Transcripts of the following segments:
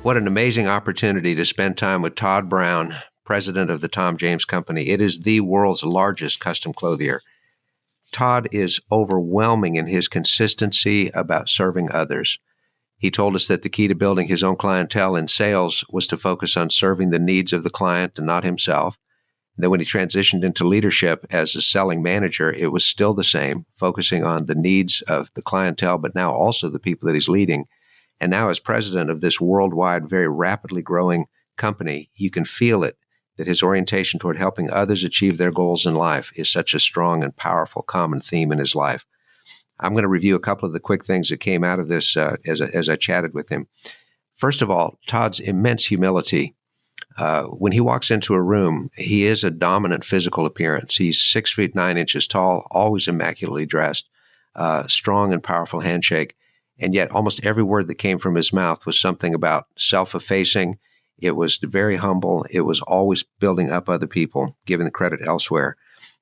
What an amazing opportunity to spend time with Todd Browne, president of the Tom James Company. It is the world's largest custom clothier. Todd is overwhelming in his consistency about serving others. He told us that the key to building his own clientele in sales was to focus on serving the needs of the client and not himself. Then when he transitioned into leadership as a selling manager, it was still the same, focusing on the needs of the clientele, but now also the people that he's leading. And now as president of this worldwide, very rapidly growing company, you can feel it, that his orientation toward helping others achieve their goals in life is such a strong and powerful common theme in his life. I'm going to review a couple of the quick things that came out of this as I chatted with him. First of all, Todd's immense humility. When he walks into a room, he is a dominant physical appearance. He's 6 feet 9 inches tall, always immaculately dressed, strong and powerful handshake. And yet almost every word that came from his mouth was something about self-effacing. It was very humble. It was always building up other people, giving the credit elsewhere.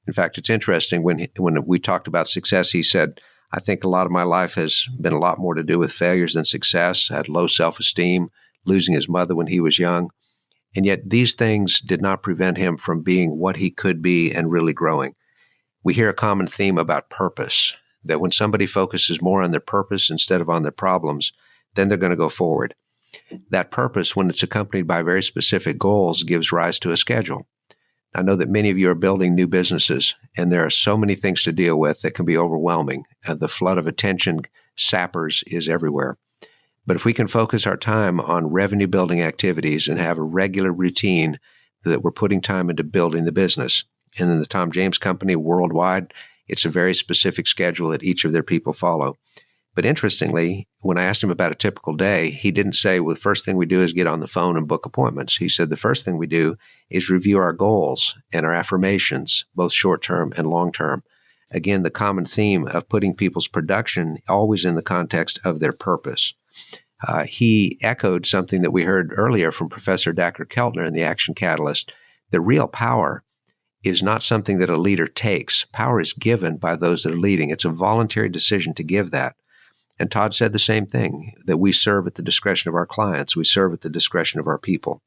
In fact, it's interesting, when we talked about success, he said, I think a lot of my life has been a lot more to do with failures than success. I had low self-esteem, losing his mother when he was young. And yet these things did not prevent him from being what he could be and really growing. We hear a common theme about purpose, that when somebody focuses more on their purpose instead of on their problems, then they're going to go forward. That purpose, when it's accompanied by very specific goals, gives rise to a schedule. I know that many of you are building new businesses, and there are so many things to deal with that can be overwhelming. The flood of attention sappers is everywhere. But if we can focus our time on revenue-building activities and have a regular routine that we're putting time into building the business, and in the Tom James Company worldwide, it's a very specific schedule that each of their people follow. But interestingly, when I asked him about a typical day, he didn't say, well, the first thing we do is get on the phone and book appointments. He said the first thing we do is review our goals and our affirmations, both short-term and long-term. Again, the common theme of putting people's production always in the context of their purpose. He echoed something that we heard earlier from Professor Dacher Keltner in the Action Catalyst. The real power is not something that a leader takes. Power is given by those that are leading. It's a voluntary decision to give that. And Todd said the same thing, that we serve at the discretion of our clients. We serve at the discretion of our people.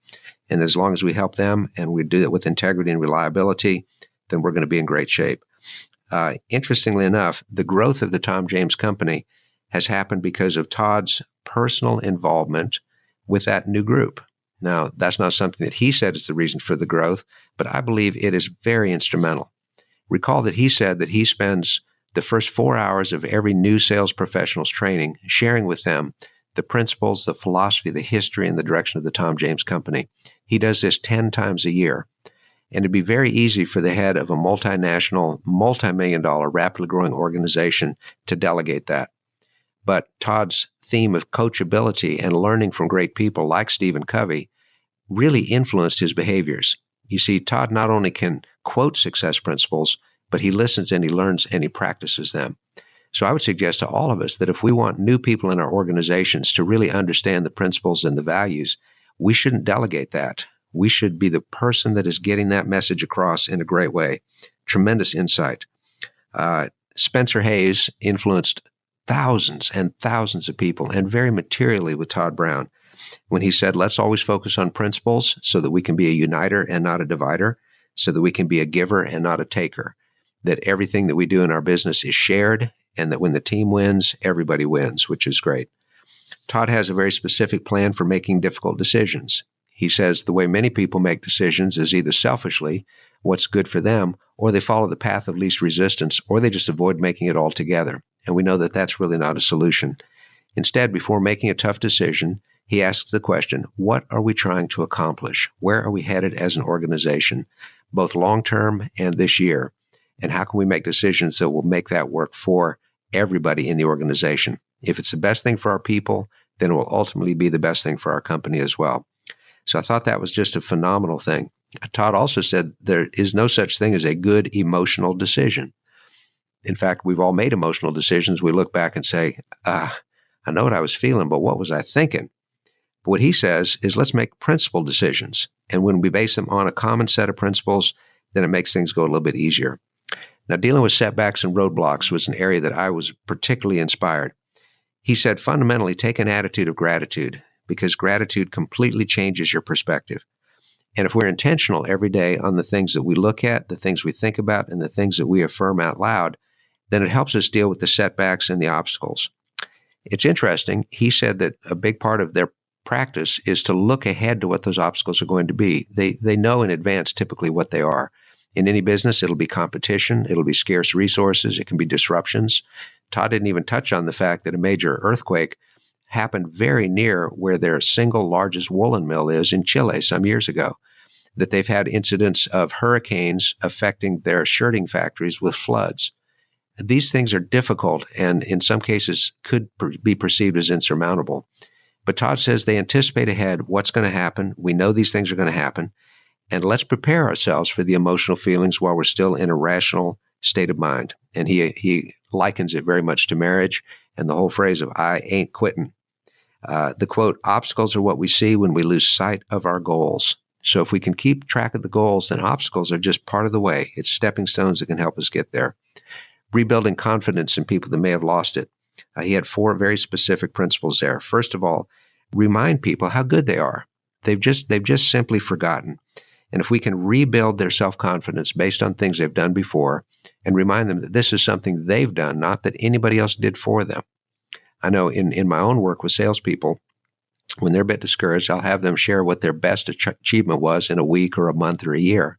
And as long as we help them and we do it with integrity and reliability, then we're going to be in great shape. Interestingly enough, the growth of the Tom James Company has happened because of Todd's personal involvement with that new group. Now, that's not something that he said is the reason for the growth, but I believe it is very instrumental. Recall that he said that he spends the first 4 hours of every new sales professional's training sharing with them the principles, the philosophy, the history, and the direction of the Tom James Company. He does this 10 times a year. And it'd be very easy for the head of a multinational, multi-million-dollar, rapidly growing organization to delegate that. But Todd's theme of coachability and learning from great people like Stephen Covey really influenced his behaviors. You see, Todd not only can quote success principles, but he listens and he learns and he practices them. So I would suggest to all of us that if we want new people in our organizations to really understand the principles and the values, we shouldn't delegate that. We should be the person that is getting that message across in a great way. Tremendous insight. Spencer Hayes influenced thousands and thousands of people, and very materially with Todd Browne, when he said, let's always focus on principles so that we can be a uniter and not a divider, so that we can be a giver and not a taker, that everything that we do in our business is shared, and that when the team wins, everybody wins, which is great. Todd has a very specific plan for making difficult decisions. He says the way many people make decisions is either selfishly, what's good for them, or they follow the path of least resistance, or they just avoid making it altogether. And we know that that's really not a solution. Instead, before making a tough decision, he asks the question, what are we trying to accomplish? Where are we headed as an organization, both long-term and this year? And how can we make decisions that will make that work for everybody in the organization? If it's the best thing for our people, then it will ultimately be the best thing for our company as well. So I thought that was just a phenomenal thing. Todd also said there is no such thing as a good emotional decision. In fact, we've all made emotional decisions. We look back and say, I know what I was feeling, but what was I thinking? But what he says is let's make principled decisions. And when we base them on a common set of principles, then it makes things go a little bit easier. Now, dealing with setbacks and roadblocks was an area that I was particularly inspired. He said, fundamentally, take an attitude of gratitude, because gratitude completely changes your perspective. And if we're intentional every day on the things that we look at, the things we think about, and the things that we affirm out loud, then it helps us deal with the setbacks and the obstacles. It's interesting. He said that a big part of their practice is to look ahead to what those obstacles are going to be. They know in advance typically what they are. In any business, it'll be competition, it'll be scarce resources, it can be disruptions. Todd didn't even touch on the fact that a major earthquake happened very near where their single largest woolen mill is in Chile some years ago, that they've had incidents of hurricanes affecting their shirting factories with floods. These things are difficult and in some cases could be perceived as insurmountable. But Todd says they anticipate ahead what's going to happen. We know these things are going to happen. And let's prepare ourselves for the emotional feelings while we're still in a rational state of mind. And he likens it very much to marriage and the whole phrase of "I ain't quitting." The quote, "Obstacles are what we see when we lose sight of our goals." So if we can keep track of the goals, then obstacles are just part of the way. It's stepping stones that can help us get there. Rebuilding confidence in people that may have lost it. He had 4 very specific principles there. First of all, remind people how good they are. They've just simply forgotten. And if we can rebuild their self-confidence based on things they've done before and remind them that this is something they've done, not that anybody else did for them. I know in my own work with salespeople, when they're a bit discouraged, I'll have them share what their best achievement was in a week or a month or a year.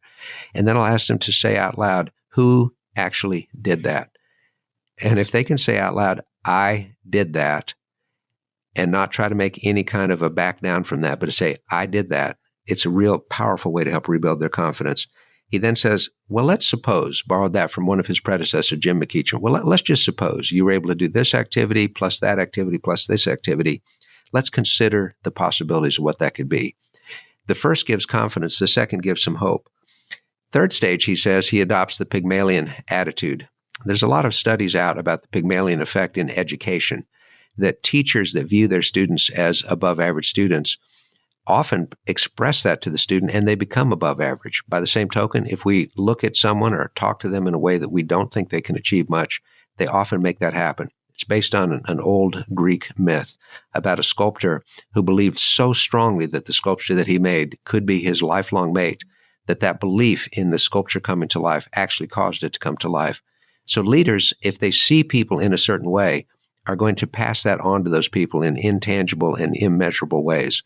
And then I'll ask them to say out loud, who actually did that? And if they can say out loud, I did that, and not try to make any kind of a back down from that, but to say, I did that, it's a real powerful way to help rebuild their confidence. He then says, well, let's suppose, borrowed that from one of his predecessors, Jim McEachin. Well, let's just suppose you were able to do this activity plus that activity plus this activity. Let's consider the possibilities of what that could be. The first gives confidence. The second gives some hope. Third stage, he says, he adopts the Pygmalion attitude. There's a lot of studies out about the Pygmalion effect in education, that teachers that view their students as above average students often express that to the student and they become above average. By the same token, if we look at someone or talk to them in a way that we don't think they can achieve much, they often make that happen. It's based on an old Greek myth about a sculptor who believed so strongly that the sculpture that he made could be his lifelong mate, that belief in the sculpture coming to life actually caused it to come to life. So leaders, if they see people in a certain way, are going to pass that on to those people in intangible and immeasurable ways.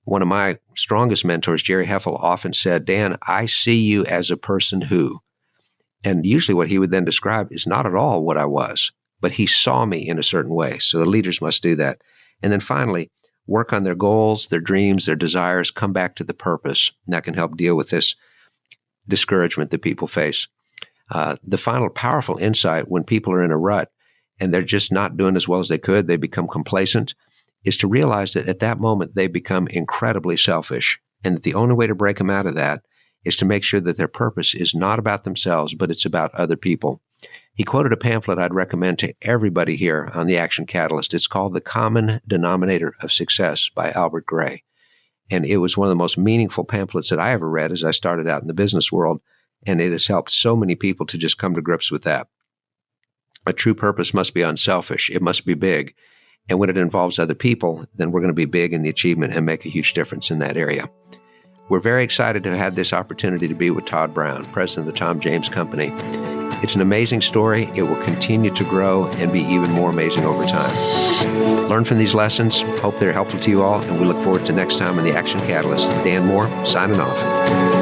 One of my strongest mentors, Jerry Heffel, often said, Dan, I see you as a person who, and usually what he would then describe is not at all what I was, but he saw me in a certain way. So the leaders must do that. And then finally, work on their goals, their dreams, their desires, come back to the purpose. And that can help deal with this discouragement that people face. The final powerful insight when people are in a rut and they're just not doing as well as they could, they become complacent, is to realize that at that moment they become incredibly selfish, and that the only way to break them out of that is to make sure that their purpose is not about themselves, but it's about other people. He quoted a pamphlet I'd recommend to everybody here on the Action Catalyst. It's called The Common Denominator of Success by Albert Gray. And it was one of the most meaningful pamphlets that I ever read as I started out in the business world, and it has helped so many people to just come to grips with that. A true purpose must be unselfish. It must be big. And when it involves other people, then we're going to be big in the achievement and make a huge difference in that area. We're very excited to have had this opportunity to be with Todd Browne, president of the Tom James Company. It's an amazing story. It will continue to grow and be even more amazing over time. Learn from these lessons. Hope they're helpful to you all, and we look forward to next time on the Action Catalyst. Dan Moore, signing off.